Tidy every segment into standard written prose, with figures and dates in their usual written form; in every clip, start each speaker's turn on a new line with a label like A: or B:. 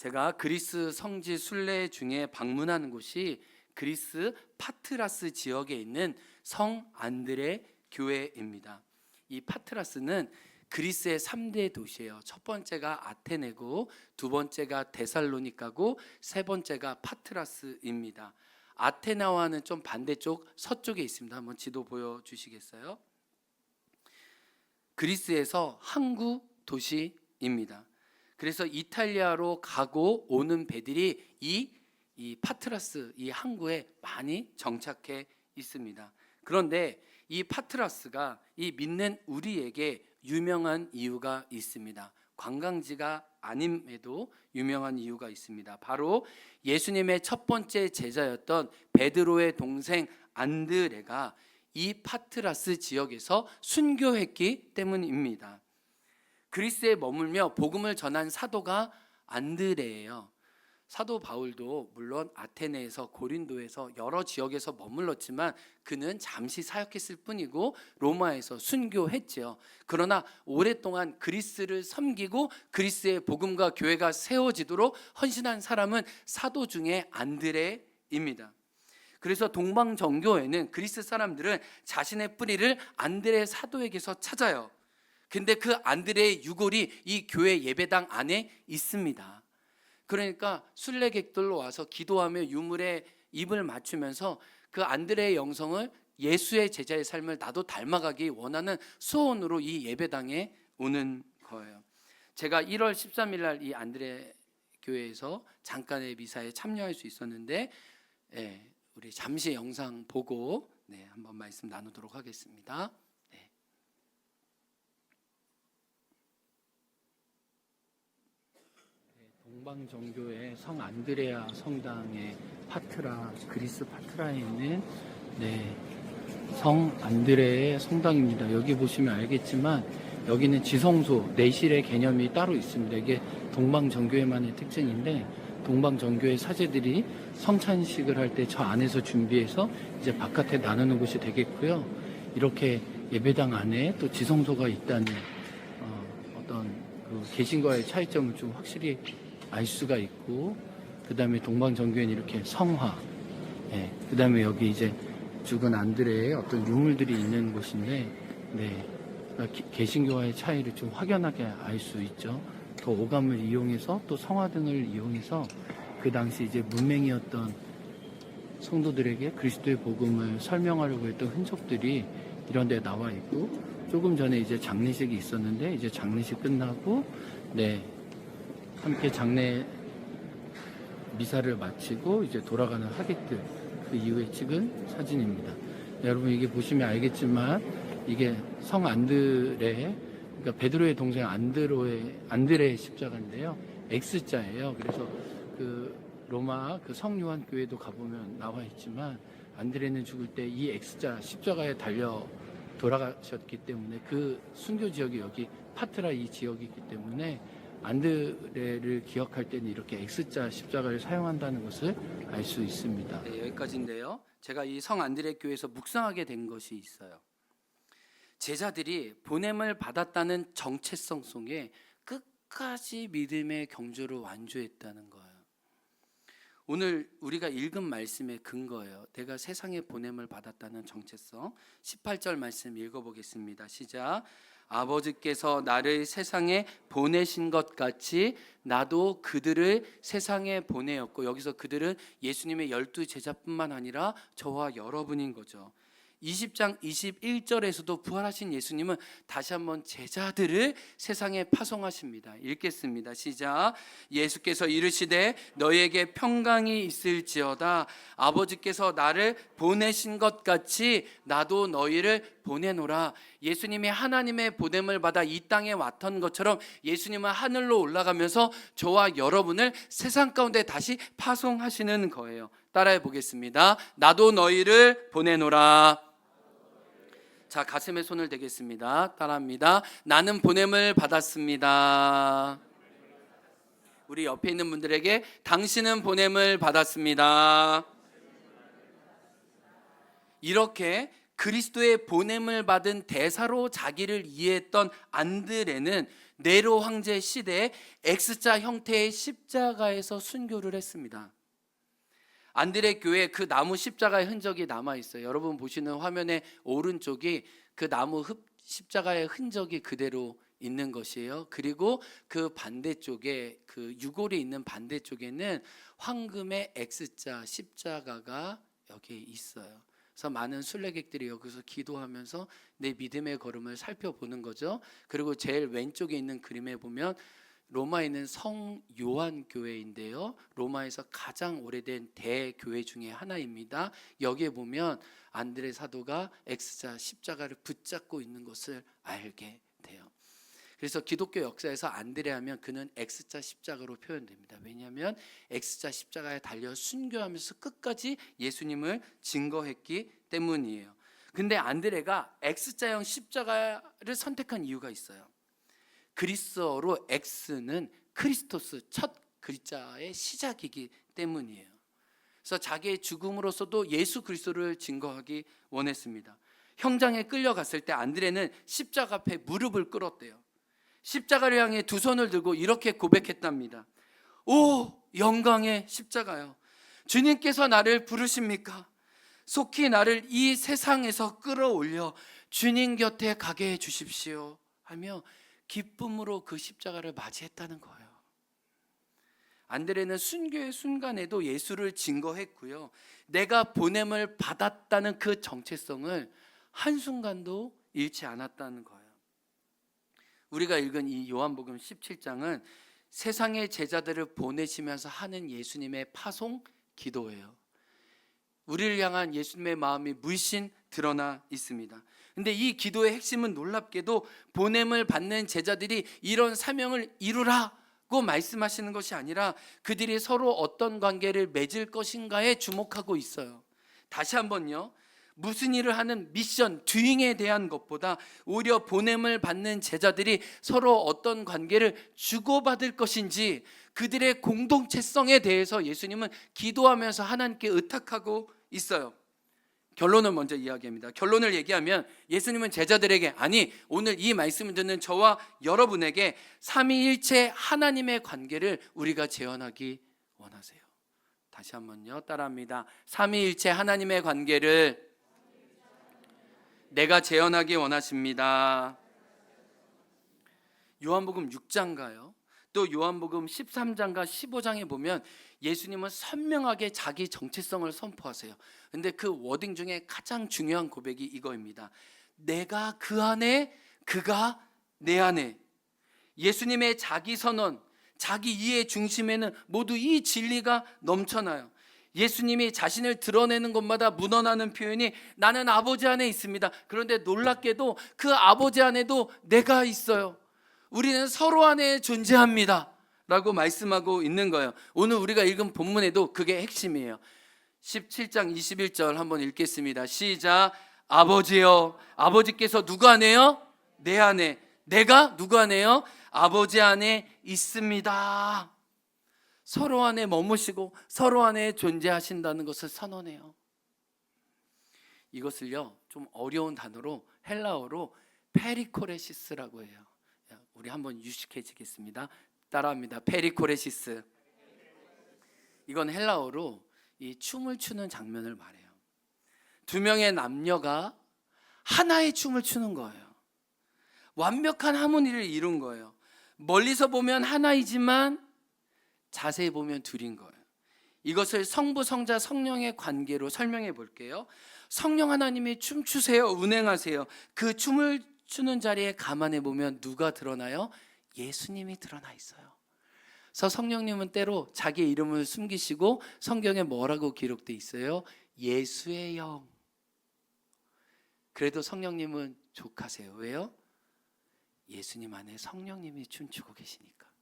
A: 제가 그리스 성지 순례 중에 방문하는 곳이 그리스 파트라스 지역에 있는 성 안드레 교회입니다. 이 파트라스는 그리스의 3대 도시예요. 첫 번째가 아테네고, 두 번째가 데살로니카고, 세 번째가 파트라스입니다. 아테나와는 좀 반대쪽 서쪽에 있습니다. 한번 지도 보여주시겠어요? 그리스에서 항구 도시입니다. 그래서 이탈리아로 가고 오는 배들이 이 파트라스 이 항구에 많이 정착해 있습니다. 그런데 이 파트라스가 이 믿는 우리에게 유명한 이유가 있습니다. 관광지가 아님에도 유명한 이유가 있습니다. 바로 예수님의 첫 번째 제자였던 베드로의 동생 안드레가 이 파트라스 지역에서 순교했기 때문입니다. 그리스에 머물며 복음을 전한 사도가 안드레예요. 사도 바울도 물론 아테네에서 고린도에서 여러 지역에서 머물렀지만 그는 잠시 사역했을 뿐이고 로마에서 순교했지요. 그러나 오랫동안 그리스를 섬기고 그리스의 복음과 교회가 세워지도록 헌신한 사람은 사도 중에 안드레입니다. 그래서 동방정교회는 그리스 사람들은 자신의 뿌리를 안드레 사도에게서 찾아요. 근데 그 안드레의 유골이 이 교회 예배당 안에 있습니다. 그러니까 순례객들로 와서 기도하며 유물에 입을 맞추면서 그 안드레의 영성을 예수의 제자의 삶을 나도 닮아가기 원하는 소원으로 이 예배당에 오는 거예요. 제가 1월 13일 날 이 안드레 교회에서 잠깐의 미사에 참여할 수 있었는데 우리 잠시 영상 보고 한번 말씀 나누도록 하겠습니다. 동방정교회 성 안드레아 성당의 그리스 파트라에 있는 성 안드레의 성당입니다. 여기 보시면 알겠지만 여기는 지성소, 내실의 개념이 따로 있습니다. 이게 동방정교회만의 특징인데 동방정교회 사제들이 성찬식을 할 때 저 안에서 준비해서 이제 바깥에 나누는 곳이 되겠고요. 이렇게 예배당 안에 또 지성소가 있다는 어떤 그 개신과의 차이점을 좀 확실히 알 수가 있고, 그 다음에 동방정교회는 이렇게 성화, 그 다음에 여기 이제 죽은 안드레의 어떤 유물들이 있는 곳인데, 그러니까 개신교와의 차이를 좀 확연하게 알 수 있죠. 그 오감을 이용해서 또 성화 등을 이용해서 그 당시 이제 문맹이었던 성도들에게 그리스도의 복음을 설명하려고 했던 흔적들이 이런 데 나와 있고, 조금 전에 이제 장례식이 있었는데 이제 장례식 끝나고 함께 장례 미사를 마치고 이제 돌아가는 하객들 그 이후에 찍은 사진입니다. 여러분 이게 보시면 알겠지만 이게 성 안드레, 그러니까 베드로의 동생 안드레의 십자가인데요. X자예요. 그래서 그 로마 그 성요한 교회도 가보면 나와 있지만 안드레는 죽을 때 이 X자 십자가에 달려 돌아가셨기 때문에 그 순교 지역이 여기 파트라 이 지역이기 때문에 안드레를 기억할 때는 이렇게 X자 십자가를 사용한다는 것을 알 수 있습니다. 여기까지인데요. 제가 이 성 안드레 교회에서 묵상하게 된 것이 있어요. 제자들이 보냄을 받았다는 정체성 속에 끝까지 믿음의 경주를 완주했다는 거예요. 오늘 우리가 읽은 말씀의 근거예요. 내가 세상에 보냄을 받았다는 정체성. 18절 말씀 읽어보겠습니다. 시작. 아버지께서 나를 세상에 보내신 것 같이 나도 그들을 세상에 보내었고, 여기서 그들은 예수님의 12 제자뿐만 아니라 저와 여러분인 거죠. 20장 21절에서도 부활하신 예수님은 다시 한번 제자들을 세상에 파송하십니다. 읽겠습니다. 시작. 예수께서 이르시되 너희에게 평강이 있을지어다. 아버지께서 나를 보내신 것 같이 나도 너희를 보내노라. 예수님이 하나님의 보냄을 받아 이 땅에 왔던 것처럼 예수님은 하늘로 올라가면서 저와 여러분을 세상 가운데 다시 파송하시는 거예요. 따라해 보겠습니다. 나도 너희를 보내노라. 자, 가슴에 손을 대겠습니다. 따라합니다. 나는 보냄을 받았습니다. 우리 옆에 있는 분들에게 당신은 보냄을 받았습니다. 이렇게 그리스도의 보냄을 받은 대사로 자기를 이해했던 안드레는 네로 황제 시대에 X자 형태의 십자가에서 순교를 했습니다. 안드레 교회에 그 나무 십자가의 흔적이 남아 있어요. 여러분 보시는 화면의 오른쪽이 그 나무 십자가의 흔적이 그대로 있는 것이에요. 그리고 그 반대쪽에, 그 유골이 있는 반대쪽에는 황금의 X자 십자가가 여기에 있어요. 그래서 많은 순례객들이 여기서 기도하면서 내 믿음의 걸음을 살펴보는 거죠. 그리고 제일 왼쪽에 있는 그림에 보면 로마에 있는 성 요한 교회인데요, 로마에서 가장 오래된 대교회 중에 하나입니다. 여기에 보면 안드레 사도가 X자 십자가를 붙잡고 있는 것을 알게 돼요. 그래서 기독교 역사에서 안드레 하면 그는 X자 십자가로 표현됩니다. 왜냐하면 X자 십자가에 달려 순교하면서 끝까지 예수님을 증거했기 때문이에요. 근데 안드레가 X자형 십자가를 선택한 이유가 있어요. 그리스어로 X는 크리스토스, 첫 글자의 시작이기 때문이에요. 그래서 자기의 죽음으로서도 예수 그리스도를 증거하기 원했습니다. 형장에 끌려갔을 때 안드레는 십자가 앞에 무릎을 꿇었대요. 십자가를 향해 두 손을 들고 이렇게 고백했답니다. 오 영광의 십자가요, 주님께서 나를 부르십니까? 속히 나를 이 세상에서 끌어올려 주님 곁에 가게 해 주십시오 하며 기쁨으로 그 십자가를 맞이했다는 거예요. 안드레는 순교의 순간에도 예수를 증거했고요, 내가 보냄을 받았다는 그 정체성을 한순간도 잃지 않았다는 거예요. 우리가 읽은 이 요한복음 17장은 세상의 제자들을 보내시면서 하는 예수님의 파송 기도예요. 우리를 향한 예수님의 마음이 물씬 드러나 있습니다. 근데 이 기도의 핵심은 놀랍게도 보냄을 받는 제자들이 이런 사명을 이루라고 말씀하시는 것이 아니라 그들이 서로 어떤 관계를 맺을 것인가에 주목하고 있어요. 다시 한번요, 무슨 일을 하는 미션, 듀잉에 대한 것보다 오히려 보냄을 받는 제자들이 서로 어떤 관계를 주고받을 것인지, 그들의 공동체성에 대해서 예수님은 기도하면서 하나님께 의탁하고 있어요. 결론을 먼저 이야기합니다. 결론을 얘기하면 예수님은 제자들에게, 아니 오늘 이 말씀을 듣는 저와 여러분에게 삼위일체 하나님의 관계를 우리가 재현하기 원하세요. 다시 한번요, 따라합니다. 삼위일체 하나님의 관계를 내가 재현하기 원하십니다. 요한복음 6장가요, 또 요한복음 13장과 15장에 보면 예수님은 선명하게 자기 정체성을 선포하세요. 근데 그 워딩 중에 가장 중요한 고백이 이거입니다. 내가 그 안에, 그가 내 안에. 예수님의 자기 선언, 자기 이해 중심에는 모두 이 진리가 넘쳐나요. 예수님이 자신을 드러내는 것마다 묻어나는 표현이 나는 아버지 안에 있습니다. 그런데 놀랍게도 그 아버지 안에도 내가 있어요. 우리는 서로 안에 존재합니다 라고 말씀하고 있는 거예요. 오늘 우리가 읽은 본문에도 그게 핵심이에요. 17장 21절 한번 읽겠습니다. 시작. 아버지여, 아버지께서 누구 안에요? 내 안에. 내가 누구 안에요? 아버지 안에 있습니다. 서로 안에 머무시고 서로 안에 존재하신다는 것을 선언해요. 이것을요, 좀 어려운 단어로 헬라어로 페리코레시스라고 해요. 우리 한번 유식해지겠습니다. 따라합니다. 페리코레시스. 이건 헬라어로 이 춤을 추는 장면을 말해요. 두 명의 남녀가 하나의 춤을 추는 거예요. 완벽한 하모니를 이룬 거예요. 멀리서 보면 하나이지만 자세히 보면 둘인 거예요. 이것을 성부, 성자, 성령의 관계로 설명해 볼게요. 성령 하나님이 춤추세요, 운행하세요. 그 춤을 추는 자리에 감안해 보면 누가 드러나요? 예수님이 드러나 있어요. 그래서 성령님은 때로 자기의 이름을 숨기시고 성경에 뭐라고 기록돼 있어요? 예수의 영. 그래도 성령님은 족하세요. 왜요? 예수님 안에 성령님이 춤추고 계시니까.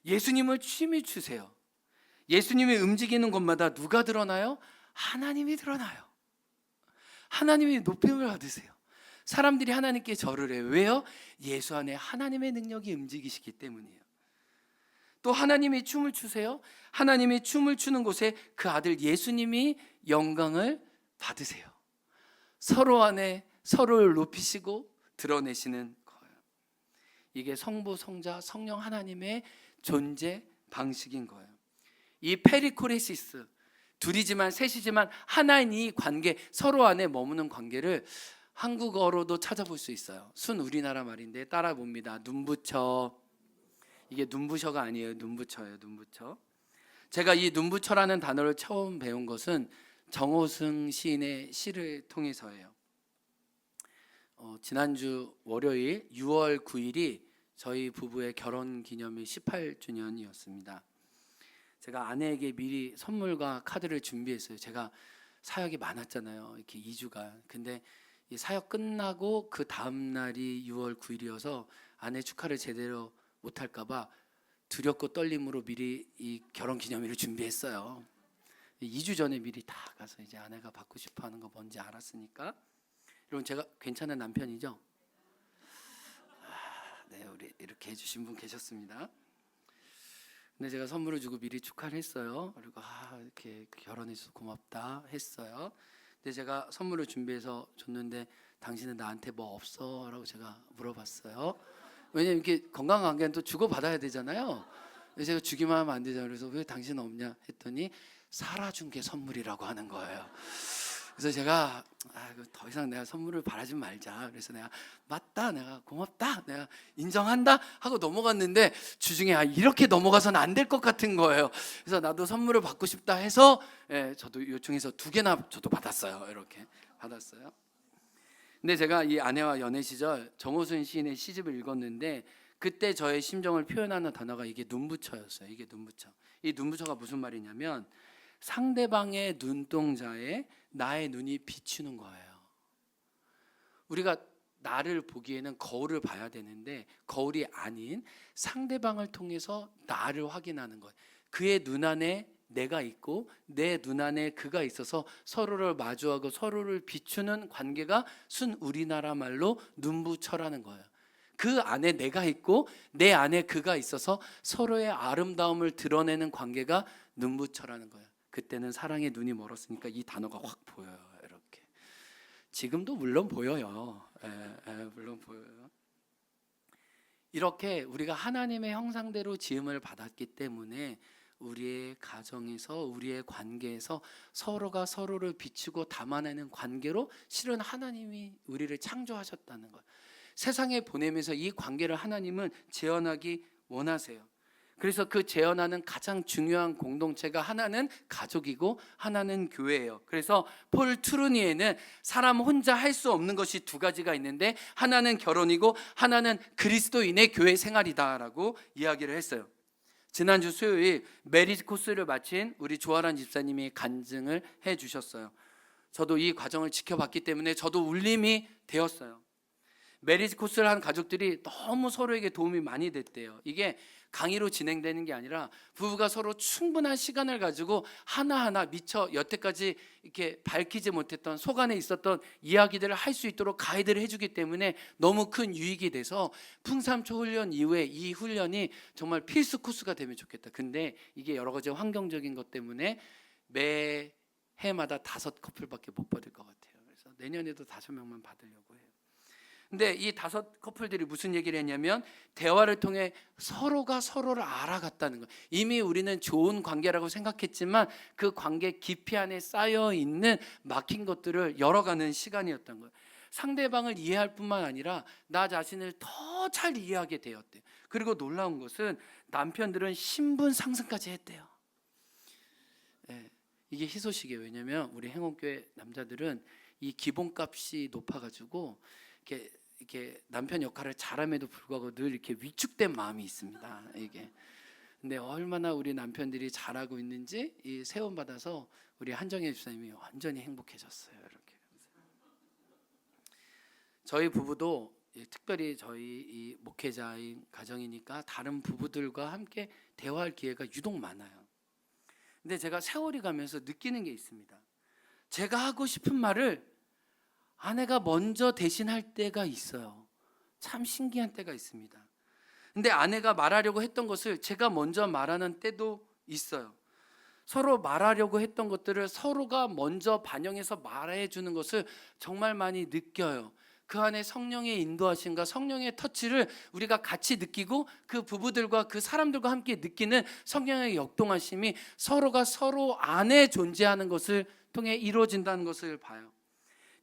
A: 예수님을 춤이 추세요. 예수님이 움직이는 곳마다 누가 드러나요? 하나님이 드러나요. 하나님이 높임을 받으세요. 사람들이 하나님께 절을 해요. 왜요? 예수 안에 하나님의 능력이 움직이시기 때문이에요. 또 하나님이 춤을 추세요. 하나님이 춤을 추는 곳에 그 아들 예수님이 영광을 받으세요. 서로 안에 서로를 높이시고 드러내시는 거예요. 이게 성부, 성자, 성령 하나님의 존재 방식인 거예요. 이 페리코레시스, 둘이지만 셋이지만 하나인 이 관계, 서로 안에 머무는 관계를 한국어로도 찾아볼 수 있어요. 순 우리나라 말인데 따라 봅니다. 눈부처. 이게 눈부셔가 아니에요. 눈부처예요. 눈부처. 제가 이 눈부처라는 단어를 처음 배운 것은 정호승 시인의 시를 통해서예요. 지난주 월요일 6월 9일이 저희 부부의 결혼 기념일 18주년이었습니다. 제가 아내에게 미리 선물과 카드를 준비했어요. 제가 사역이 많았잖아요. 이렇게 2주간. 근데 이 사역 끝나고 그 다음 날이 6월 9일이어서 아내 축하를 제대로 못할까 봐 두렵고 떨림으로 미리 이 결혼 기념일을 준비했어요. 2주 전에 미리 다 가서 이제 아내가 받고 싶어 하는 거 뭔지 알았으니까. 여러분, 제가 괜찮은 남편이죠? 네, 우리 이렇게 해주신 분 계셨습니다. 근데 제가 선물을 주고 미리 축하를 했어요. 그리고 이렇게 결혼해서 고맙다 했어요. 근데 제가 선물을 준비해서 줬는데 당신은 나한테 뭐 없어? 라고 제가 물어봤어요. 왜냐면 이렇게 건강관계는 또 주고받아야 되잖아요. 근데 제가 주기만 하면 안 되잖아요. 그래서 왜 당신은 없냐 했더니 살아준 게 선물이라고 하는 거예요. 그래서 제가 더 이상 내가 선물을 바라지 말자. 그래서 내가 맞다, 내가 고맙다, 내가 인정한다 하고 넘어갔는데 주중에 이렇게 넘어가서는 안 될 것 같은 거예요. 그래서 나도 선물을 받고 싶다 해서 저도 요청해서 2개나 저도 받았어요. 이렇게 받았어요. 근데 제가 이 아내와 연애 시절 정호순 시인의 시집을 읽었는데 그때 저의 심정을 표현하는 단어가 이게 눈부처였어요. 이게 눈부처. 이 눈부처가 무슨 말이냐면 상대방의 눈동자에 나의 눈이 비추는 거예요. 우리가 나를 보기에는 거울을 봐야 되는데 거울이 아닌 상대방을 통해서 나를 확인하는 거예요. 그의 눈 안에 내가 있고 내 눈 안에 그가 있어서 서로를 마주하고 서로를 비추는 관계가 순 우리나라 말로 눈부처라는 거예요. 그 안에 내가 있고 내 안에 그가 있어서 서로의 아름다움을 드러내는 관계가 눈부처라는 거예요. 그때는 사랑의 눈이 멀었으니까 이 단어가 확 보여요. 이렇게. 지금도 물론 보여요. 물론 보여요. 이렇게 우리가 하나님의 형상대로 지음을 받았기 때문에 우리의 가정에서 우리의 관계에서 서로가 서로를 비추고 담아내는 관계로 실은 하나님이 우리를 창조하셨다는 거예요. 세상에 보내면서 이 관계를 하나님은 재현하기 원하세요. 그래서 그 재현하는 가장 중요한 공동체가 하나는 가족이고 하나는 교회예요. 그래서 폴 트루니에는 사람 혼자 할 수 없는 것이 2가지가 있는데 하나는 결혼이고 하나는 그리스도인의 교회 생활이다라고 이야기를 했어요. 지난주 수요일 메리지 코스를 마친 우리 조아란 집사님이 간증을 해주셨어요. 저도 이 과정을 지켜봤기 때문에 저도 울림이 되었어요. 메리지 코스를 한 가족들이 너무 서로에게 도움이 많이 됐대요. 이게 강의로 진행되는 게 아니라 부부가 서로 충분한 시간을 가지고 하나하나 미처 여태까지 이렇게 밝히지 못했던 속 안에 있었던 이야기들을 할 수 있도록 가이드를 해주기 때문에 너무 큰 유익이 돼서 풍삼초 훈련 이후에 이 훈련이 정말 필수 코스가 되면 좋겠다. 근데 이게 여러 가지 환경적인 것 때문에 매 해마다 5커플밖에 못 받을 것 같아요. 그래서 내년에도 5명만 받으려고 해요. 근데 이 5 커플들이 무슨 얘기를 했냐면 대화를 통해 서로가 서로를 알아갔다는 거예요. 이미 우리는 좋은 관계라고 생각했지만 그 관계 깊이 안에 쌓여있는 막힌 것들을 열어가는 시간이었던 거예요. 상대방을 이해할 뿐만 아니라 나 자신을 더 잘 이해하게 되었대요. 그리고 놀라운 것은 남편들은 신분 상승까지 했대요. 이게 희소식이에요. 왜냐하면 우리 행옥교회 남자들은 이 기본값이 높아가지고 이렇게 남편 역할을 잘함에도 불구하고 늘 이렇게 위축된 마음이 있습니다. 이게. 근데 얼마나 우리 남편들이 잘하고 있는지 이 세움 받아서 우리 한정혜 집사님이 완전히 행복해졌어요. 이렇게. 저희 부부도 특별히 저희 이 목회자인 가정이니까 다른 부부들과 함께 대화할 기회가 유독 많아요. 근데 제가 세월이 가면서 느끼는 게 있습니다. 제가 하고 싶은 말을 아내가 먼저 대신할 때가 있어요. 참 신기한 때가 있습니다. 근데 아내가 말하려고 했던 것을 제가 먼저 말하는 때도 있어요. 서로 말하려고 했던 것들을 서로가 먼저 반영해서 말해주는 것을 정말 많이 느껴요. 그 안에 성령의 인도하심과 성령의 터치를 우리가 같이 느끼고 그 부부들과 그 사람들과 함께 느끼는 성령의 역동하심이 서로가 서로 안에 존재하는 것을 통해 이루어진다는 것을 봐요.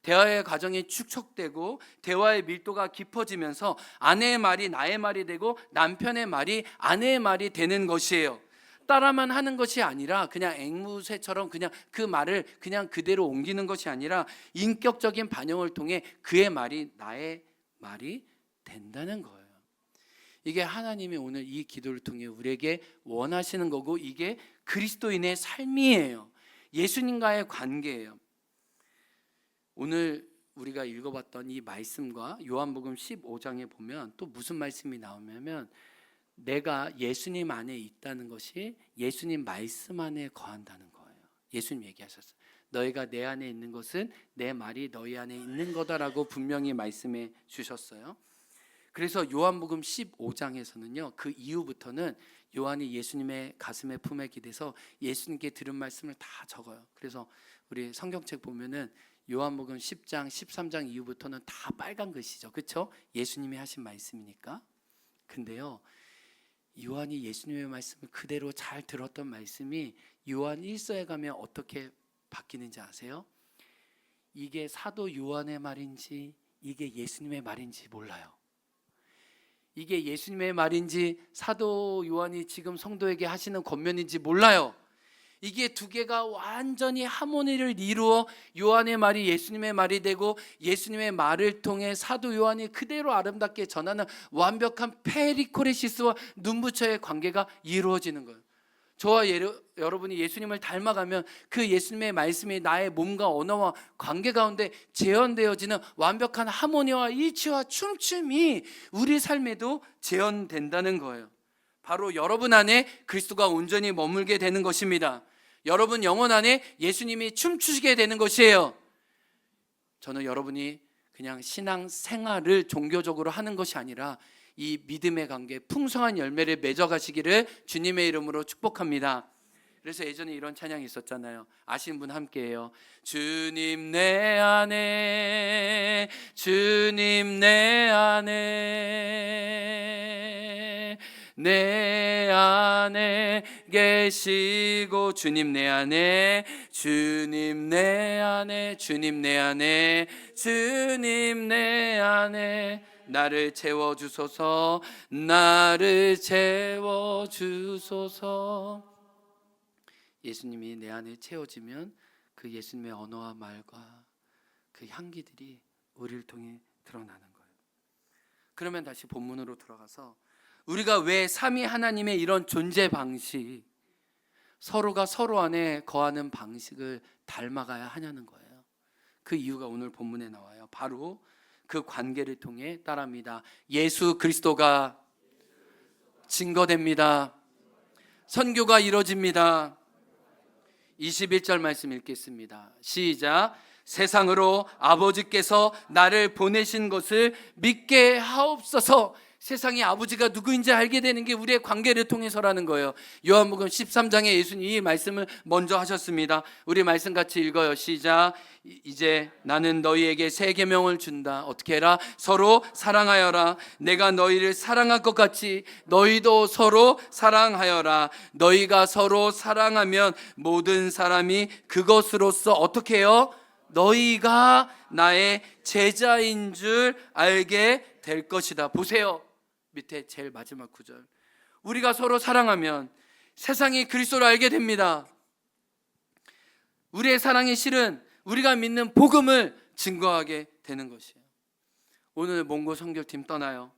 A: 대화의 과정이 축적되고 대화의 밀도가 깊어지면서 아내의 말이 나의 말이 되고 남편의 말이 아내의 말이 되는 것이에요. 따라만 하는 것이 아니라 그냥 앵무새처럼 그냥 그 말을 그냥 그대로 옮기는 것이 아니라 인격적인 반영을 통해 그의 말이 나의 말이 된다는 거예요. 이게 하나님이 오늘 이 기도를 통해 우리에게 원하시는 거고, 이게 그리스도인의 삶이에요. 예수님과의 관계예요. 오늘 우리가 읽어봤던 이 말씀과 요한복음 15장에 보면 또 무슨 말씀이 나오냐면, 내가 예수님 안에 있다는 것이 예수님 말씀 안에 거한다는 거예요. 예수님 얘기하셨어요. 너희가 내 안에 있는 것은 내 말이 너희 안에 있는 거다라고 분명히 말씀해 주셨어요. 그래서 요한복음 15장에서는요, 그 이후부터는 요한이 예수님의 가슴에 품에 기대서 예수님께 들은 말씀을 다 적어요. 그래서 우리 성경책 보면은 요한복음 10장, 13장 이후부터는 다 빨간 글씨죠. 그렇죠? 예수님이 하신 말씀이니까. 근데요, 요한이 예수님의 말씀을 그대로 잘 들었던 말씀이 요한 1서에 가면 어떻게 바뀌는지 아세요? 이게 사도 요한의 말인지 이게 예수님의 말인지 몰라요. 이게 예수님의 말인지 사도 요한이 지금 성도에게 하시는 권면인지 몰라요. 이게 두 개가 완전히 하모니를 이루어 요한의 말이 예수님의 말이 되고, 예수님의 말을 통해 사도 요한이 그대로 아름답게 전하는 완벽한 페리코레시스와 눈부처의 관계가 이루어지는 거예요. 저와 여러분이 예수님을 닮아가면 그 예수님의 말씀이 나의 몸과 언어와 관계 가운데 재현되어지는 완벽한 하모니와 일치와 춤춤이 우리 삶에도 재현된다는 거예요. 바로 여러분 안에 그리스도가 온전히 머물게 되는 것입니다. 여러분 영혼 안에 예수님이 춤추시게 되는 것이에요. 저는 여러분이 그냥 신앙 생활을 종교적으로 하는 것이 아니라 이 믿음의 관계, 풍성한 열매를 맺어가시기를 주님의 이름으로 축복합니다. 그래서 예전에 이런 찬양이 있었잖아요. 아시는 분 함께해요. 주님 내 안에, 주님 내 안에, 내 안에 계시고, 주님 내 안에, 주님 내 안에, 주님 내 안에, 주님 내 안에 나를 채워주소서, 나를 채워주소서. 예수님이 내 안에 채워지면 그 예수님의 언어와 말과 그 향기들이 우리를 통해 드러나는 거예요. 그러면 다시 본문으로 돌아가서 우리가 왜 삼위 하나님의 이런 존재 방식, 서로가 서로 안에 거하는 방식을 닮아가야 하냐는 거예요. 그 이유가 오늘 본문에 나와요. 바로 그 관계를 통해 따라합니다. 예수 그리스도가 증거됩니다. 선교가 이루어집니다. 21절 말씀 읽겠습니다. 시작. 세상으로 아버지께서 나를 보내신 것을 믿게 하옵소서. 세상에 아버지가 누구인지 알게 되는 게 우리의 관계를 통해서라는 거예요. 요한복음 13장에 예수님이 이 말씀을 먼저 하셨습니다. 우리 말씀 같이 읽어요. 시작. 이제 나는 너희에게 새 계명을 준다. 어떻게 해라? 서로 사랑하여라. 내가 너희를 사랑할 것 같이 너희도 서로 사랑하여라. 너희가 서로 사랑하면 모든 사람이 그것으로서 어떻게 해요? 너희가 나의 제자인 줄 알게 될 것이다. 보세요. 밑에 제일 마지막 구절. 우리가 서로 사랑하면 세상이 그리스도를 알게 됩니다. 우리의 사랑이 실은 우리가 믿는 복음을 증거하게 되는 것이에요. 오늘 몽고 선교팀 떠나요.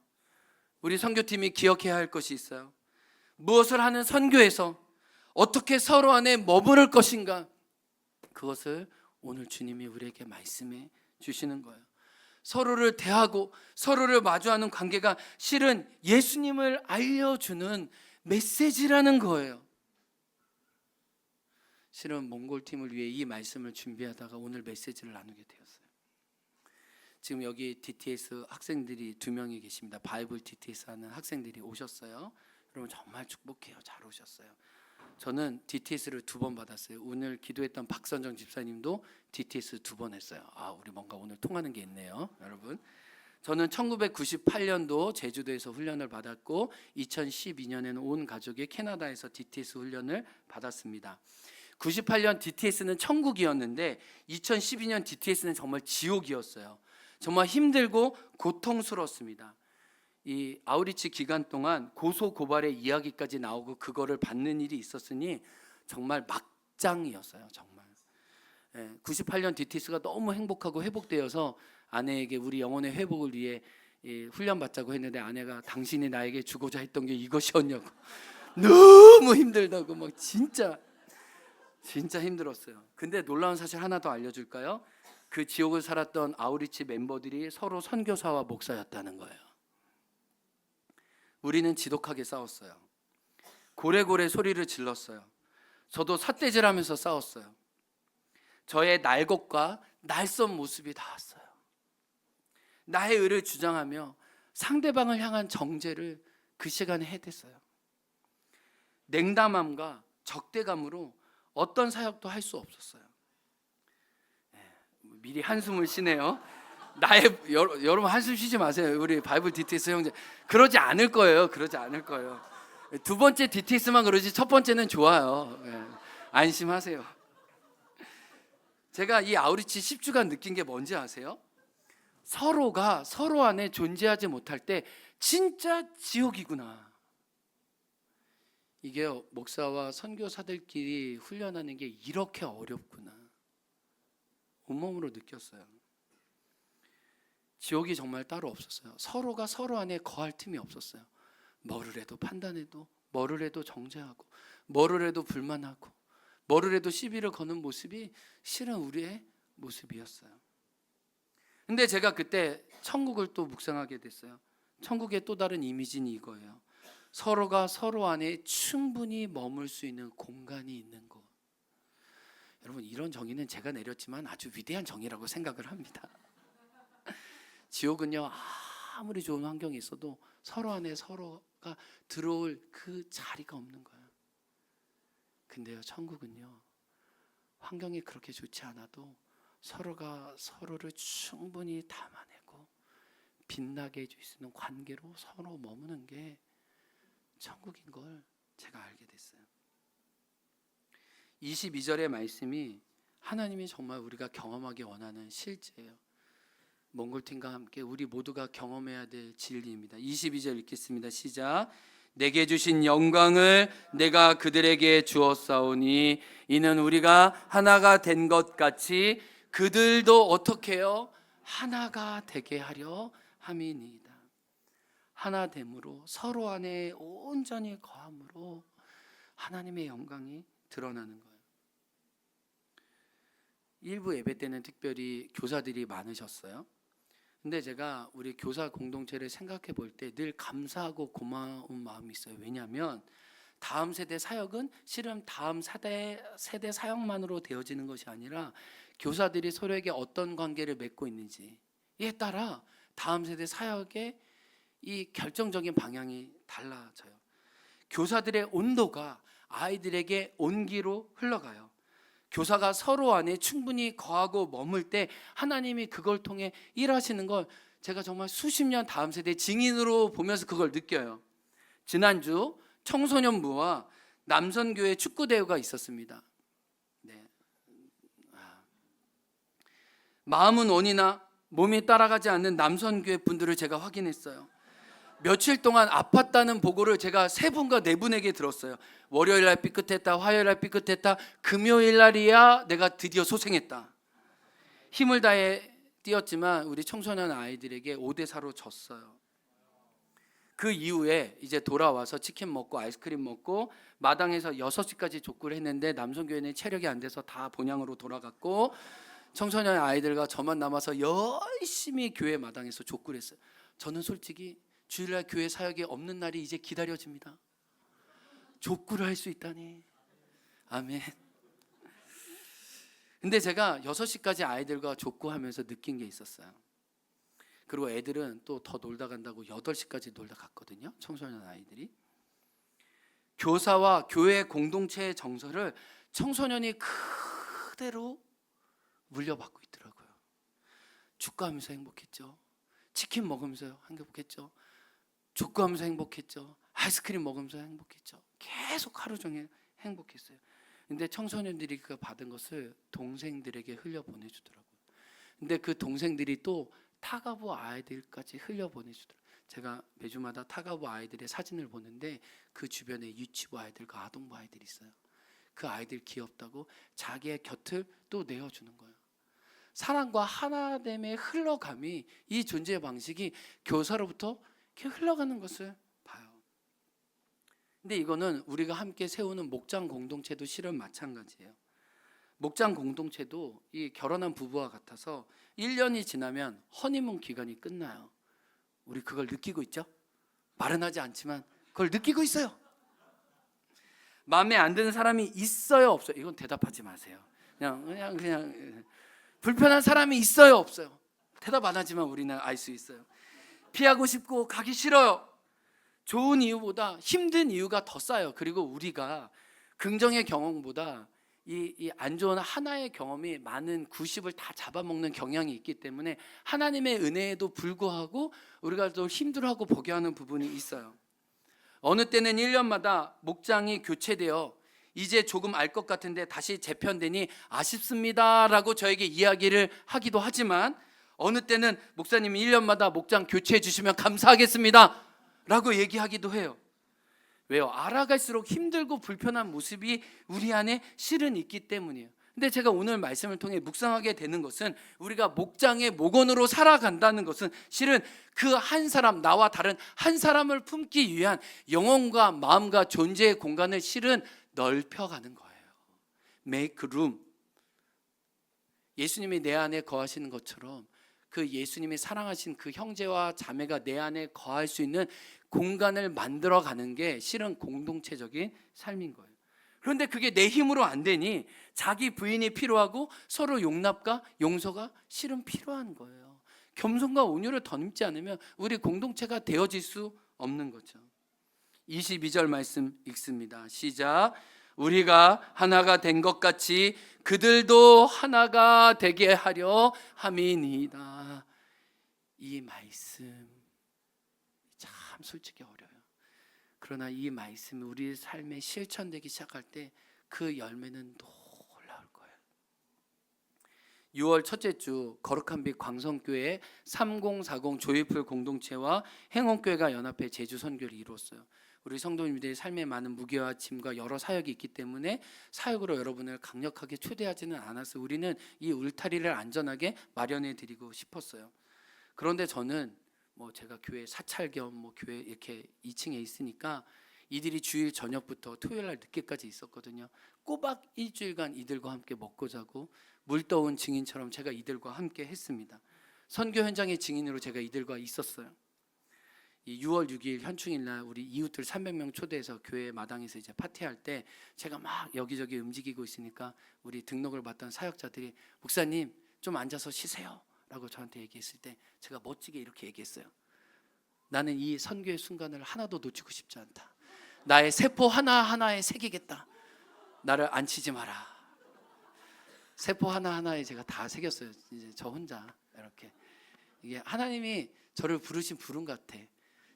A: 우리 선교팀이 기억해야 할 것이 있어요. 무엇을 하는 선교에서 어떻게 서로 안에 머무를 것인가, 그것을 오늘 주님이 우리에게 말씀해 주시는 거예요. 서로를 대하고 서로를 마주하는 관계가 실은 예수님을 알려주는 메시지라는 거예요. 실은 몽골팀을 위해 이 말씀을 준비하다가 오늘 메시지를 나누게 되었어요. 지금 여기 DTS 학생들이 2명이 계십니다. 바이블 DTS 하는 학생들이 오셨어요. 여러분 정말 축복해요. 잘 오셨어요. 저는 DTS를 2번 받았어요. 오늘 기도했던 박선정 집사님도 DTS 2번 했어요. 우리 뭔가 오늘 통하는 게 있네요, 여러분. 저는 1998년도 제주도에서 훈련을 받았고 2012년에는 온 가족이 캐나다에서 DTS 훈련을 받았습니다. 98년 DTS는 천국이었는데 2012년 DTS는 정말 지옥이었어요. 정말 힘들고 고통스러웠습니다. 이 아우리치 기간 동안 고소 고발의 이야기까지 나오고 그거를 받는 일이 있었으니 정말 막장이었어요. 정말 98년 DTS가 너무 행복하고 회복되어서 아내에게 우리 영혼의 회복을 위해 훈련 받자고 했는데 아내가 당신이 나에게 주고자 했던 게 이것이었냐고 너무 힘들다고 막 진짜 힘들었어요. 근데 놀라운 사실 하나 더 알려줄까요? 그 지옥을 살았던 아우리치 멤버들이 서로 선교사와 목사였다는 거예요. 우리는 지독하게 싸웠어요. 고래고래 소리를 질렀어요. 저도 삿대질하면서 싸웠어요. 저의 날것과 날선 모습이 나왔어요. 나의 의를 주장하며 상대방을 향한 정죄를 그 시간에 해댔어요. 냉담함과 적대감으로 어떤 사역도 할 수 없었어요. 미리 한숨을 쉬네요. 여러분 한숨 쉬지 마세요. 우리 바이블 DTS 형제 그러지 않을 거예요. 그러지 않을 거예요. 두 번째 DTS만 그러지 첫 번째는 좋아요. 안심하세요. 제가 이 아우리치 10주간 느낀 게 뭔지 아세요? 서로가 서로 안에 존재하지 못할 때 진짜 지옥이구나. 이게 목사와 선교사들끼리 훈련하는 게 이렇게 어렵구나. 온몸으로 느꼈어요. 지옥이 정말 따로 없었어요. 서로가 서로 안에 거할 틈이 없었어요. 뭐를 해도 판단해도, 뭐를 해도 정죄하고, 뭐를 해도 불만하고, 뭐를 해도 시비를 거는 모습이 실은 우리의 모습이었어요. 근데 제가 그때 천국을 또 묵상하게 됐어요. 천국의 또 다른 이미지는 이거예요. 서로가 서로 안에 충분히 머물 수 있는 공간이 있는 곳. 여러분, 이런 정의는 제가 내렸지만 아주 위대한 정의라고 생각을 합니다. 지옥은요, 아무리 좋은 환경이 있어도 서로 안에 서로가 들어올 그 자리가 없는 거예요. 근데요, 천국은요, 환경이 그렇게 좋지 않아도 서로가 서로를 충분히 담아내고 빛나게 해줄 수 있는 관계로 서로 머무는 게 천국인 걸 제가 알게 됐어요. 22절의 말씀이 하나님이 정말 우리가 경험하기 원하는 실제예요. 몽골팀과 함께 우리 모두가 경험해야 될 진리입니다. 22절 읽겠습니다. 시작. 내게 주신 영광을 내가 그들에게 주었사오니 이는 우리가 하나가 된 것 같이 그들도 어떻게 해요? 하나가 되게 하려 함이니이다. 하나됨으로 서로 안에 온전히 거함으로 하나님의 영광이 드러나는 거예요. 일부 예배 때는 특별히 교사들이 많으셨어요. 근데 제가 우리 교사 공동체를 생각해 볼 때 늘 감사하고 고마운 마음이 있어요. 왜냐하면 다음 세대 사역은 실은 다음 세대 사역만으로 되어지는 것이 아니라 교사들이 서로에게 어떤 관계를 맺고 있는지에 따라 다음 세대 사역의 이 결정적인 방향이 달라져요. 교사들의 온도가 아이들에게 온기로 흘러가요. 교사가 서로 안에 충분히 거하고 머물 때 하나님이 그걸 통해 일하시는 걸 제가 정말 수십 년 다음 세대 증인으로 보면서 그걸 느껴요. 지난주 청소년부와 남선교회 축구대회가 있었습니다. 네. 마음은 원이나 몸이 따라가지 않는 남선교회 분들을 제가 확인했어요. 며칠 동안 아팠다는 보고를 제가 3분과 4분에게 들었어요. 월요일 날 삐끗했다, 화요일 날 삐끗했다, 금요일 날이야 내가 드디어 소생했다. 힘을 다해 뛰었지만 우리 청소년 아이들에게 5대4로 졌어요. 그 이후에 이제 돌아와서 치킨 먹고 아이스크림 먹고 마당에서 6시까지 족구를 했는데 남성교회는 체력이 안 돼서 다 본향으로 돌아갔고 청소년 아이들과 저만 남아서 열심히 교회 마당에서 족구를 했어요. 저는 솔직히 주일날 교회 사역이 없는 날이 이제 기다려집니다. 족구를 할 수 있다니. 아멘. 근데 제가 6시까지 아이들과 족구하면서 느낀 게 있었어요. 그리고 애들은 또 더 놀다 간다고 8시까지 놀다 갔거든요. 청소년 아이들이. 교사와 교회 공동체의 정서를 청소년이 그대로 물려받고 있더라고요. 축구하면서 행복했죠. 치킨 먹으면서 행복했죠. 족구하면서 행복했죠. 아이스크림 먹으면서 행복했죠. 계속 하루 종일 행복했어요. 근데 청소년들이 그 받은 것을 동생들에게 흘려보내주더라고요. 근데 그 동생들이 또 타가부 아이들까지 흘려보내주더라고요. 제가 매주마다 타가부 아이들의 사진을 보는데 그 주변에 유치부 아이들과 아동부 아이들이 있어요. 그 아이들 귀엽다고 자기의 곁을 또 내어주는 거예요. 사랑과 하나됨의 흘러감이, 이 존재 방식이 교사로부터 이렇게 흘러가는 것을 봐요. 근데 이거는 우리가 함께 세우는 목장 공동체도 실은 마찬가지예요. 목장 공동체도 이 결혼한 부부와 같아서 1년이 지나면 허니문 기간이 끝나요. 우리 그걸 느끼고 있죠? 말은 하지 않지만 그걸 느끼고 있어요. 마음에 안 드는 사람이 있어요, 없어요? 이건 대답하지 마세요. 그냥 불편한 사람이 있어요, 없어요? 대답 안 하지만 우리는 알 수 있어요. 피하고 싶고 가기 싫어요. 좋은 이유보다 힘든 이유가 더 쌓여요. 그리고 우리가 긍정의 경험보다 이 안 좋은 하나의 경험이 많은 90을 다 잡아먹는 경향이 있기 때문에 하나님의 은혜에도 불구하고 우리가 또 힘들어하고 포기하는 부분이 있어요. 어느 때는 1년마다 목장이 교체되어 이제 조금 알 것 같은데 다시 재편되니 아쉽습니다 라고 저에게 이야기를 하기도 하지만, 어느 때는 목사님이 1년마다 목장 교체해 주시면 감사하겠습니다 라고 얘기하기도 해요. 왜요? 알아갈수록 힘들고 불편한 모습이 우리 안에 실은 있기 때문이에요. 근데 제가 오늘 말씀을 통해 묵상하게 되는 것은, 우리가 목장의 목원으로 살아간다는 것은 실은 그 한 사람, 나와 다른 한 사람을 품기 위한 영혼과 마음과 존재의 공간을 실은 넓혀가는 거예요. Make room. 예수님이 내 안에 거하시는 것처럼 그 예수님이 사랑하신 그 형제와 자매가 내 안에 거할 수 있는 공간을 만들어가는 게 실은 공동체적인 삶인 거예요. 그런데 그게 내 힘으로 안 되니 자기 부인이 필요하고 서로 용납과 용서가 실은 필요한 거예요. 겸손과 온유를 덧입지 않으면 우리 공동체가 되어질 수 없는 거죠. 22절 말씀 읽습니다. 시작. 우리가 하나가 된 것 같이 그들도 하나가 되게 하려 함이니이다. 이 말씀 참 솔직히 어려워요. 그러나 이 말씀이 우리 삶에 실천되기 시작할 때 그 열매는 놀라울 거예요. 6월 첫째 주 거룩한 빛 광성교회 3040 조이풀 공동체와 행원교회가 연합해 제주 선교를 이루었어요. 우리 성도님들의 삶에 많은 무게와 짐과 여러 사역이 있기 때문에 사역으로 여러분을 강력하게 초대하지는 않았어요. 우리는 이 울타리를 안전하게 마련해 드리고 싶었어요. 그런데 저는 제가 교회 사찰 겸 교회 이렇게 2층에 있으니까 이들이 주일 저녁부터 토요일 날 늦게까지 있었거든요. 꼬박 일주일간 이들과 함께 먹고 자고 물 떠온 증인처럼 제가 이들과 함께 했습니다. 선교 현장의 증인으로 제가 이들과 있었어요. 이 6월 6일 현충일 날 우리 이웃들 300명 초대해서 교회 마당에서 이제 파티할 때 제가 막 여기저기 움직이고 있으니까 우리 등록을 받던 사역자들이 목사님 좀 앉아서 쉬세요 라고 저한테 얘기했을 때 제가 멋지게 이렇게 얘기했어요. 나는 이 선교의 순간을 하나도 놓치고 싶지 않다. 나의 세포 하나하나에 새기겠다. 나를 앉히지 마라. 세포 하나하나에 제가 다 새겼어요. 이제 저 혼자 이렇게. 이게 하나님이 저를 부르신 부름 같아.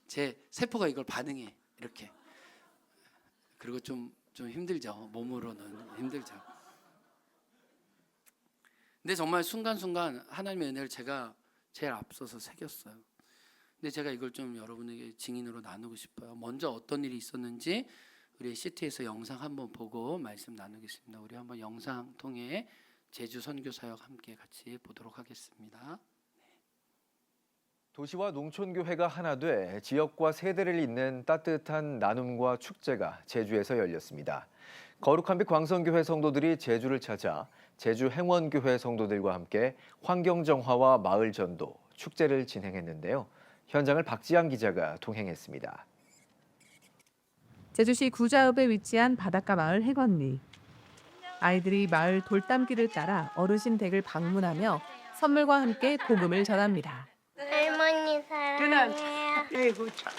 A: 제 세포가 이걸 반응해 이렇게. 그리고 좀 힘들죠. 몸으로는 힘들죠. 근데 정말 순간순간 하나님의 은혜를 제가 제일 앞서서 새겼어요. 근데 제가 이걸 좀 여러분에게 증인으로 나누고 싶어요. 먼저 어떤 일이 있었는지 우리 CT에서 영상 한번 보고 말씀 나누겠습니다. 우리 한번 영상 통해 제주 선교 사역 함께 같이 보도록 하겠습니다.
B: 도시와 농촌교회가 하나 돼 지역과 세대를 잇는 따뜻한 나눔과 축제가 제주에서 열렸습니다. 거룩한 빛 광성교회 성도들이 제주를 찾아 제주 행원교회 성도들과 함께 환경정화와 마을전도, 축제를 진행했는데요. 현장을 박지양 기자가 동행했습니다.
C: 제주시 구자읍에 위치한 바닷가 마을 행원리. 아이들이 마을 돌담길을 따라 어르신 댁을 방문하며 선물과 함께 복음을 전합니다.
D: 할머니 사랑해요.
E: 아이고 참.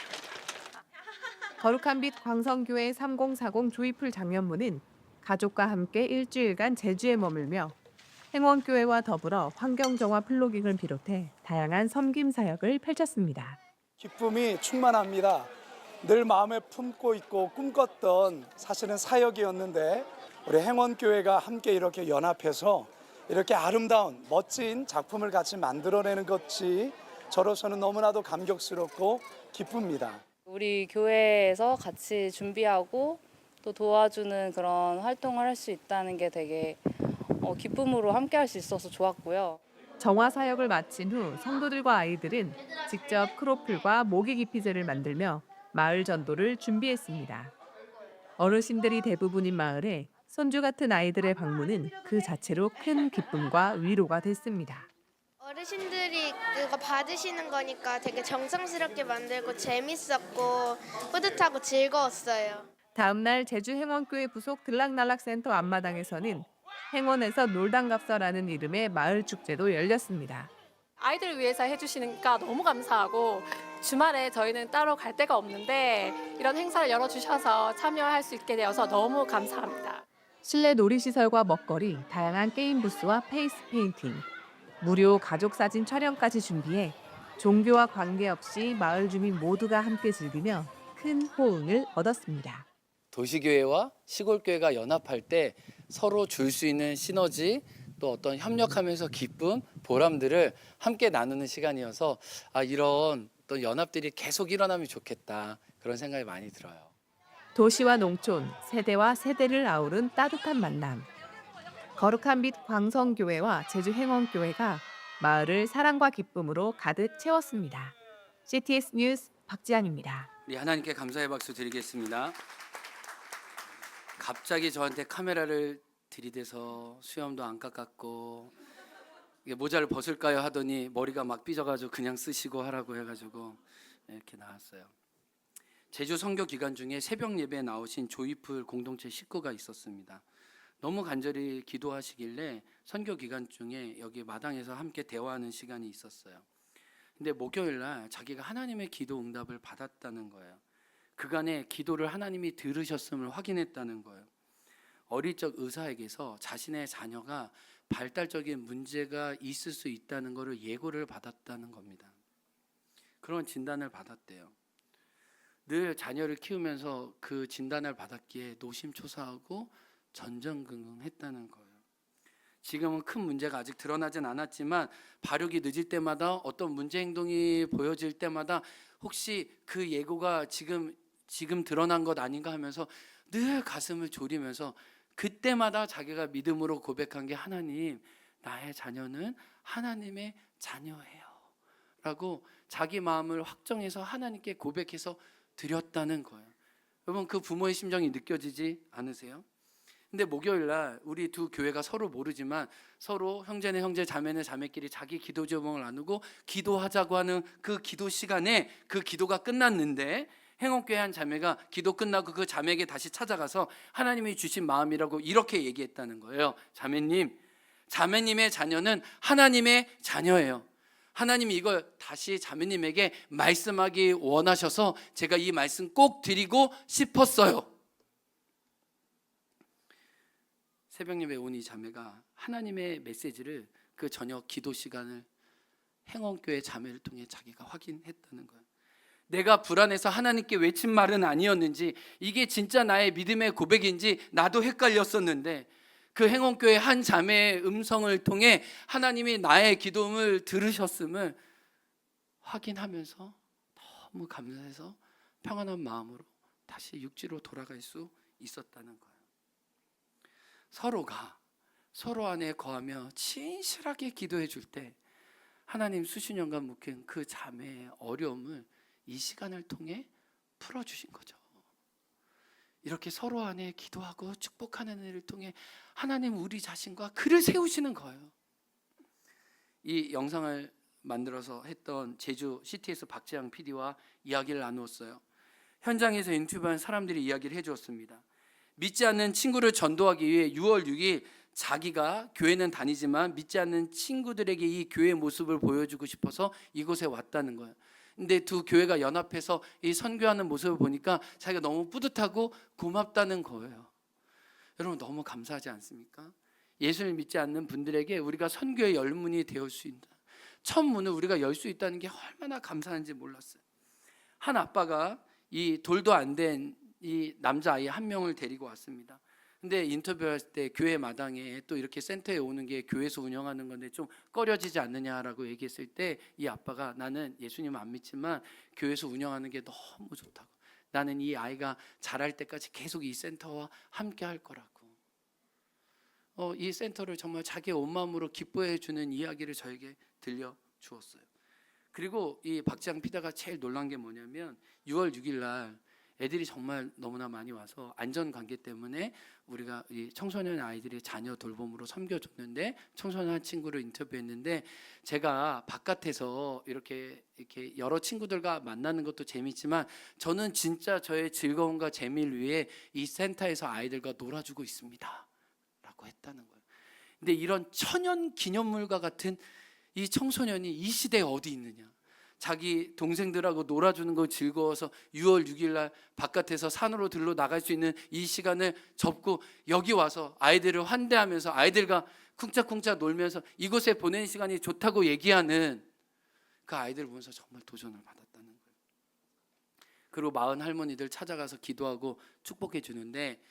C: 거룩한 빛 광성교회 3040 조이풀 장년부는 가족과 함께 일주일간 제주에 머물며 행원교회와 더불어 환경정화 플로깅을 비롯해 다양한 섬김 사역을 펼쳤습니다.
D: 기쁨이 충만합니다. 늘 마음에 품고 있고 꿈꿨던 사실은 사역이었는데 우리 행원교회가 함께 이렇게 연합해서 이렇게 아름다운 멋진 작품을 같이 만들어내는 것이 저로서는 너무나도 감격스럽고 기쁩니다.
E: 우리 교회에서 같이 준비하고 또 도와주는 그런 활동을 할 수 있다는 게 되게 기쁨으로 함께 할 수 있어서 좋았고요.
C: 정화 사역을 마친 후 성도들과 아이들은 직접 크로플과 모기 기피제를 만들며 마을 전도를 준비했습니다. 어르신들이 대부분인 마을에 손주 같은 아이들의 방문은 그 자체로 큰 기쁨과 위로가 됐습니다.
F: 어르신들이 그거 받으시는 거니까 되게 정성스럽게 만들고 재밌었고 뿌듯하고 즐거웠어요.
C: 다음 날 제주 행원교회 부속 들락날락센터 앞마당에서는 행원에서 놀당갑서라는 이름의 마을 축제도 열렸습니다.
G: 아이들을 위해서 해주시니까 너무 감사하고 주말에 저희는 따로 갈 데가 없는데 이런 행사를 열어주셔서 참여할 수 있게 되어서 너무 감사합니다.
C: 실내 놀이시설과 먹거리, 다양한 게임 부스와 페이스 페인팅, 무료 가족 사진 촬영까지 준비해 종교와 관계없이 마을 주민 모두가 함께 즐기며 큰 호응을 얻었습니다.
A: 도시교회와 시골교회가 연합할 때 서로 줄 수 있는 시너지 또 어떤 협력하면서 기쁨, 보람들을 함께 나누는 시간이어서 이런 어떤 연합들이 계속 일어나면 좋겠다 그런 생각이 많이 들어요.
C: 도시와 농촌, 세대와 세대를 아우른 따뜻한 만남. 거룩한 빛 광성교회와 제주 행원교회가 마을을 사랑과 기쁨으로 가득 채웠습니다. CTS 뉴스 박지안입니다.
A: 우리 하나님께 감사의 박수 드리겠습니다. 갑자기 저한테 카메라를 들이대서 수염도 안 깎았고 모자를 벗을까요 하더니 머리가 막 삐져가지고 그냥 쓰시고 하라고 해가지고 이렇게 나왔어요. 제주 선교 기간 중에 새벽 예배에 나오신 조이풀 공동체 식구가 있었습니다. 너무 간절히 기도하시길래 선교 기간 중에 여기 마당에서 함께 대화하는 시간이 있었어요. 근데 목요일 날 자기가 하나님의 기도 응답을 받았다는 거예요. 그간의 기도를 하나님이 들으셨음을 확인했다는 거예요. 어릴 적 의사에게서 자신의 자녀가 발달적인 문제가 있을 수 있다는 것을 예고를 받았다는 겁니다. 그런 진단을 받았대요. 늘 자녀를 키우면서 그 진단을 받았기에 노심초사하고 전전긍긍했다는 거예요. 지금은 큰 문제가 아직 드러나진 않았지만 발육이 늦을 때마다 어떤 문제 행동이 보여질 때마다 혹시 그 예고가 지금 드러난 것 아닌가 하면서 늘 가슴을 졸이면서 그때마다 자기가 믿음으로 고백한 게 하나님, 나의 자녀는 하나님의 자녀예요 라고 자기 마음을 확정해서 하나님께 고백해서 드렸다는 거예요. 여러분 그 부모의 심정이 느껴지지 않으세요? 근데 목요일 날 우리 두 교회가 서로 모르지만 서로 형제는 형제, 자매는 자매끼리 자기 기도 제목을 나누고 기도하자고 하는 그 기도 시간에 그 기도가 끝났는데 행원교회 한 자매가 기도 끝나고 그 자매에게 다시 찾아가서 하나님이 주신 마음이라고 이렇게 얘기했다는 거예요. 자매님의 자녀는 하나님의 자녀예요. 하나님이 이걸 다시 자매님에게 말씀하기 원하셔서 제가 이 말씀 꼭 드리고 싶었어요. 새벽 예배 온 이 자매가 하나님의 메시지를 그 저녁 기도 시간을 행원교회 자매를 통해 자기가 확인했다는 거예요. 내가 불안해서 하나님께 외친 말은 아니었는지 이게 진짜 나의 믿음의 고백인지 나도 헷갈렸었는데 그 행원교회 한 자매의 음성을 통해 하나님이 나의 기도음을 들으셨음을 확인하면서 너무 감사해서 평안한 마음으로 다시 육지로 돌아갈 수 있었다는 거예요. 서로가 서로 안에 거하며 진실하게 기도해 줄 때 하나님 수십 년간 묵힌 그 자매의 어려움을 이 시간을 통해 풀어주신 거죠. 이렇게 서로 안에 기도하고 축복하는 일을 통해 하나님 우리 자신과 글을 세우시는 거예요. 이 영상을 만들어서 했던 제주 CTS 박재양 PD와 이야기를 나누었어요. 현장에서 인터뷰한 사람들이 이야기를 해주었습니다. 믿지 않는 친구를 전도하기 위해 6월 6일 자기가 교회는 다니지만 믿지 않는 친구들에게 이 교회의 모습을 보여주고 싶어서 이곳에 왔다는 거예요. 근데 두 교회가 연합해서 이 선교하는 모습을 보니까 자기가 너무 뿌듯하고 고맙다는 거예요. 여러분 너무 감사하지 않습니까? 예수를 믿지 않는 분들에게 우리가 선교의 열문이 되어 수 있다. 첫 문을 우리가 열 수 있다는 게 얼마나 감사한지 몰랐어요. 한 아빠가 이 돌도 안 된 이 남자아이 한 명을 데리고 왔습니다. 근데 인터뷰할 때 교회 마당에 또 이렇게 센터에 오는 게 교회에서 운영하는 건데 좀 꺼려지지 않느냐라고 얘기했을 때 이 아빠가 나는 예수님 안 믿지만 교회에서 운영하는 게 너무 좋다고. 나는 이 아이가 자랄 때까지 계속 이 센터와 함께 할 거라고. 이 센터를 정말 자기의 온 마음으로 기뻐해 주는 이야기를 저에게 들려 주었어요. 그리고 이 박지양 피다가 제일 놀란 게 뭐냐면 6월 6일 날 애들이 정말 너무나 많이 와서 안전 관계 때문에 우리가 이 청소년 아이들이 자녀 돌봄으로 섬겨줬는데 청소년 친구를 인터뷰했는데 제가 바깥에서 이렇게 여러 친구들과 만나는 것도 재미있지만 저는 진짜 저의 즐거움과 재미를 위해 이 센터에서 아이들과 놀아주고 있습니다 라고 했다는 거예요. 근데 이런 천연 기념물과 같은 이 청소년이 이 시대에 어디 있느냐. 자기 동생들하고 놀아주는 거 즐거워서 6월 6일 날 바깥에서 산으로 들러 나갈 수 있는 이 시간을 접고 여기 와서 아이들을 환대하면서 아이들과 쿵짝쿵짝 놀면서 이곳에 보내는 시간이 좋다고 얘기하는 그 아이들을 보면서 정말 도전을 받았다는 거예요. 그리고 마흔 할머니들 찾아가서 기도하고 축복해 주는데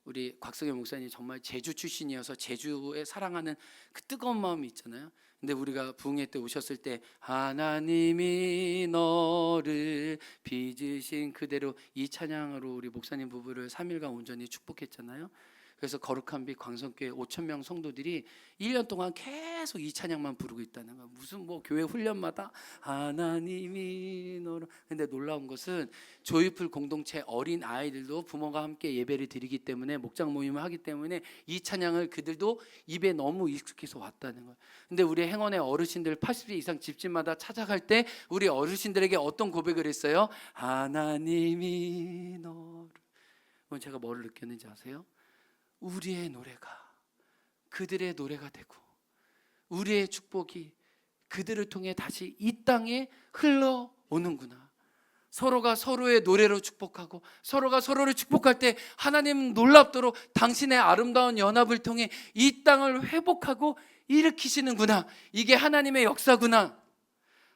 A: 우리 곽성현 목사님 정말 제주 출신이어서 제주에 사랑하는 그 뜨거운 마음이 있잖아요. 근데 우리가 부흥회 때 오셨을 때 하나님이 너를 빚으신 그대로 이 찬양으로 우리 목사님 부부를 3일간 온전히 축복했잖아요. 그래서 거룩한 빛 광성교회 5,000명 성도들이 1년 동안 계속 이 찬양만 부르고 있다는 거예요. 무슨 뭐 교회 훈련마다 하나님이 너를. 근데 놀라운 것은 조이풀 공동체 어린 아이들도 부모가 함께 예배를 드리기 때문에 목장 모임을 하기 때문에 이 찬양을 그들도 입에 너무 익숙해서 왔다는 거예요. 근데 우리 행원의 어르신들 80세 이상 집집마다 찾아갈 때 우리 어르신들에게 어떤 고백을 했어요? 하나님이 너를. 그럼 제가 뭘 느꼈는지 아세요? 우리의 노래가 그들의 노래가 되고 우리의 축복이 그들을 통해 다시 이 땅에 흘러오는구나. 서로가 서로의 노래로 축복하고 서로가 서로를 축복할 때 하나님 놀랍도록 당신의 아름다운 연합을 통해 이 땅을 회복하고 일으키시는구나. 이게 하나님의 역사구나.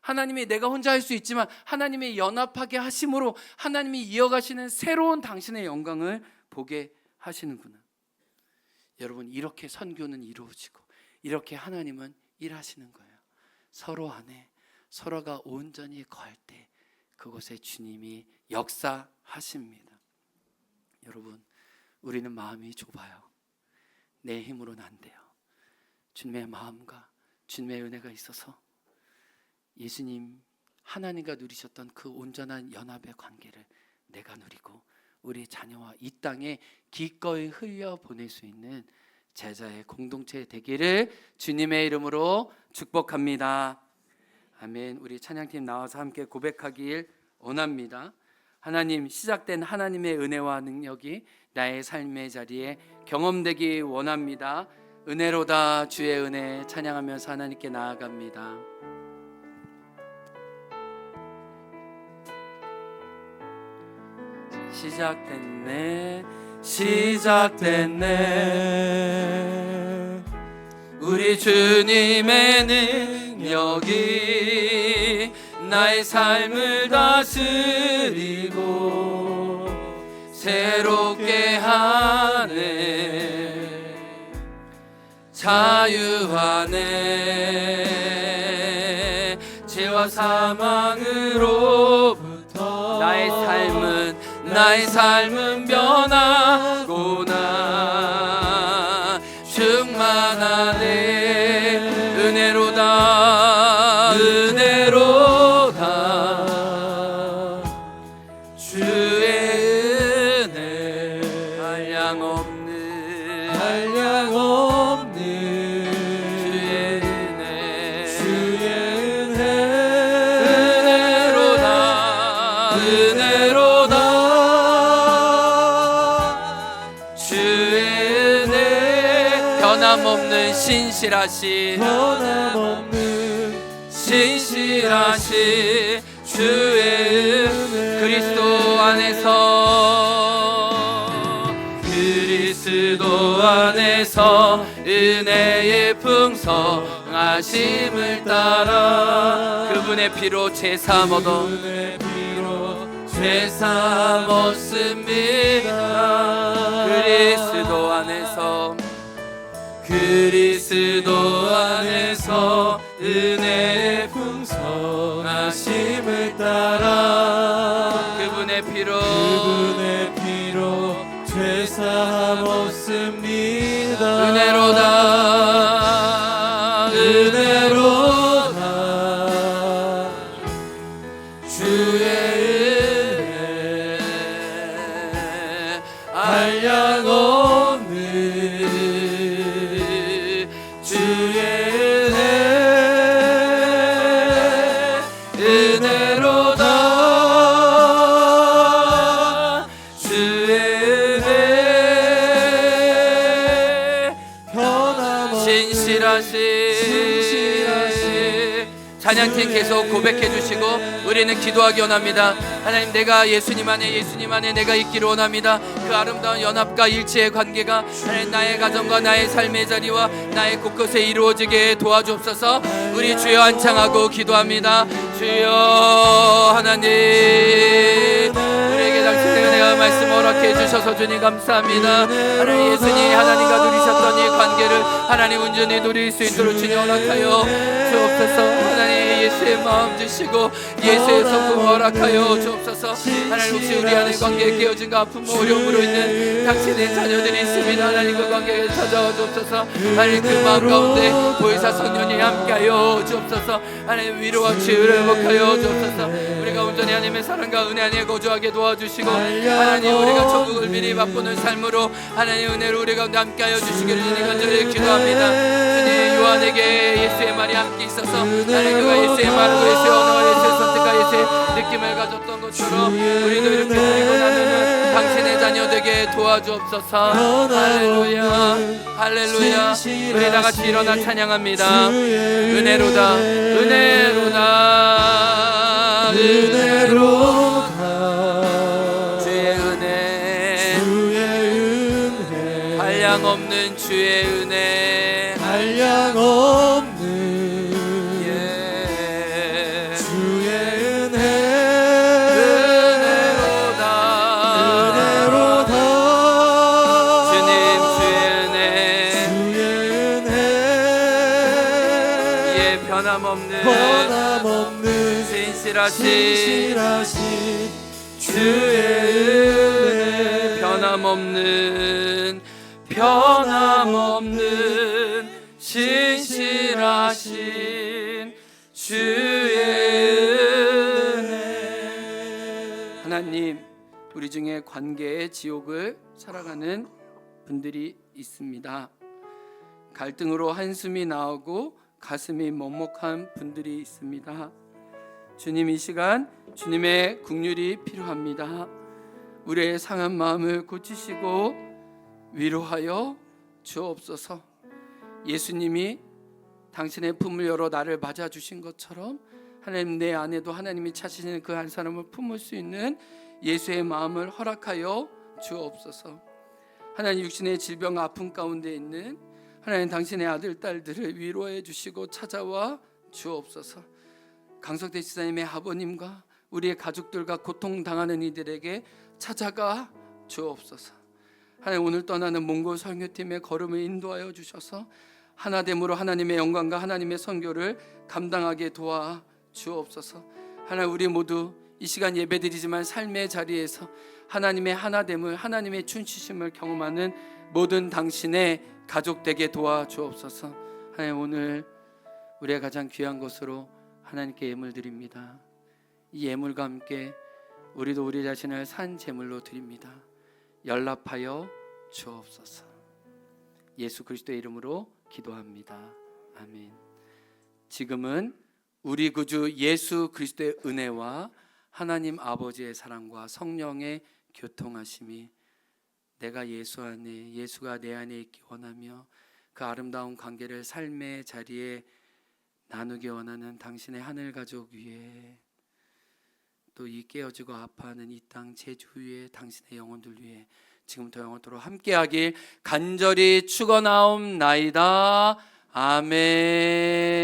A: 하나님이 내가 혼자 할 수 있지만 하나님이 연합하게 하심으로 하나님이 이어가시는 새로운 당신의 영광을 보게 하시는구나. 여러분 이렇게 선교는 이루어지고 이렇게 하나님은 일하시는 거예요. 서로 안에 서로가 온전히 거할 때 그곳에 주님이 역사하십니다. 여러분 우리는 마음이 좁아요. 내 힘으로는 안 돼요. 주님의 마음과 주님의 은혜가 있어서 예수님 하나님과 누리셨던 그 온전한 연합의 관계를 내가 누리고 우리 자녀와 이 땅에 기꺼이 흘려보낼 수 있는 제자의 공동체 되기를 주님의 이름으로 축복합니다. 아멘. 우리 찬양팀 나와서 함께 고백하길 원합니다. 하나님, 시작된 하나님의 은혜와 능력이 나의 삶의 자리에 경험되기 원합니다. 은혜로다 주의 은혜 찬양하면서 하나님께 나아갑니다. 시작됐네 우리 주님의 능력이 나의 삶을 다스리고 새롭게 하네 자유하네 죄와 사망으로부터 나의 삶은 변하구나 충만하네 은혜로다 주의 은혜 한량없는 주의 은혜 은혜로다 주의 은혜 변함없는 신실하신 주의 은혜 그리스도 안에서 은혜의 풍성하심을 따라 그분의 피로 제삼 얻어 제삼 얻습니다. 그리스도 안에서 은혜의 풍성하심을 따라 그분의 피로 죄사함 없습니다. 은혜로다 주의 은혜 한량 없는 주의 은혜로다 주의 신실하신 찬양팀 계속 고백해 주시고 우리는 기도하기 원합니다. 하나님, 내가 예수님 안에 내가 있기를 원합니다. 그 아름다운 연합과 일체의 관계가 하나님 나의 가정과 나의 삶의 자리와 나의 곳곳에 이루어지게 도와주옵소서. 우리 주여 한창하고 기도합니다. 주여 하나님, 우리에게 당신의 은혜와 말씀 허락해 주셔서 주님 감사합니다. 하나님, 예수님 하나님과 누리셨던 이 관계를 하나님 온전히 누릴 수 있도록 주님 허락하여 주옵소서. 하나님, 예수의 마음 주시고 예수의 성품 허락하여 주옵소서. 하나님, 혹시 우리 안에 관계에 깨어진과 아픔 어려움으로 있는 당신의 자녀들이 있습니다. 하나님, 그 관계에 찾아와 주옵소서. 하나님, 그 마음 가운데 보혜사 성령이 함께하여 주옵소서. 하나님, 위로와 치유를 회복하여 주옵소서. 우리가 온전히 하나님의 사랑과 은혜 안에 거주하게 도와주시고 하나님, 우리가 천국을 미리 맛보는 삶으로 하나님 은혜로 우리 가운데 함께하여 주시기를 주님 간절히 기도합니다. 주님, 요한에게 예수의 말이 함께 있어서 하나님, 그가 예수의 말로 예수의 언어와 예수의 선택과 예수의 느낌을 가졌던 것처럼 우리도 이렇게 드리고 나누는 당신의 자녀 되게 도와주옵소서. 할렐루야 할렐루야. 우리 다같이 일어나 찬양합니다. 은혜로다 주의 은혜 한량 없는 주의 은혜 주의 은혜로다 주님 주의 은혜 예 변함없는 신실하신 주의 은혜 변함없는 신실하신 주의 은혜. 하나님, 우리 중에 관계의 지옥을 살아가는 분들이 있습니다. 갈등으로 한숨이 나오고 가슴이 먹먹한 분들이 있습니다. 주님, 이 시간 주님의 긍휼이 필요합니다. 우리의 상한 마음을 고치시고 위로하여 주옵소서. 예수님이 당신의 품을 열어 나를 맞아주신 것처럼 하나님, 내 안에도 하나님이 찾으시는 그 한 사람을 품을 수 있는 예수의 마음을 허락하여 주옵소서. 하나님, 육신의 질병 아픔 가운데 있는 하나님 당신의 아들 딸들을 위로해 주시고 찾아와 주옵소서. 강석대 지사님의 아버님과 우리의 가족들과 고통당하는 이들에게 찾아가 주옵소서. 하나님, 오늘 떠나는 몽골 설교팀의 걸음을 인도하여 주셔서 하나됨으로 하나님의 영광과 하나님의 선교를 감당하게 도와 주옵소서. 하나님, 우리 모두 이 시간 예배드리지만 삶의 자리에서 하나님의 하나됨을, 하나님의 춘치심을 경험하는 모든 당신의 가족 되게 도와 주옵소서. 하나님, 오늘 우리의 가장 귀한 것으로 하나님께 예물 드립니다. 이 예물과 함께 우리도 우리 자신을 산 제물로 드립니다. 연락하여 주옵소서. 예수 그리스도의 이름으로 기도합니다. 아멘. 지금은 우리 구주 예수 그리스도의 은혜와 하나님 아버지의 사랑과 성령의 교통하심이 내가 예수 안에, 예수가 내 안에 있기 원하며 그 아름다운 관계를 삶의 자리에 나누기 원하는 당신의 하늘 가족 위에 또 이 깨어지고 아파하는 이 땅 제주 위에 당신의 영혼들 위해 지금부터 영원토록 함께하길 간절히 축원하옵나이다. 아멘.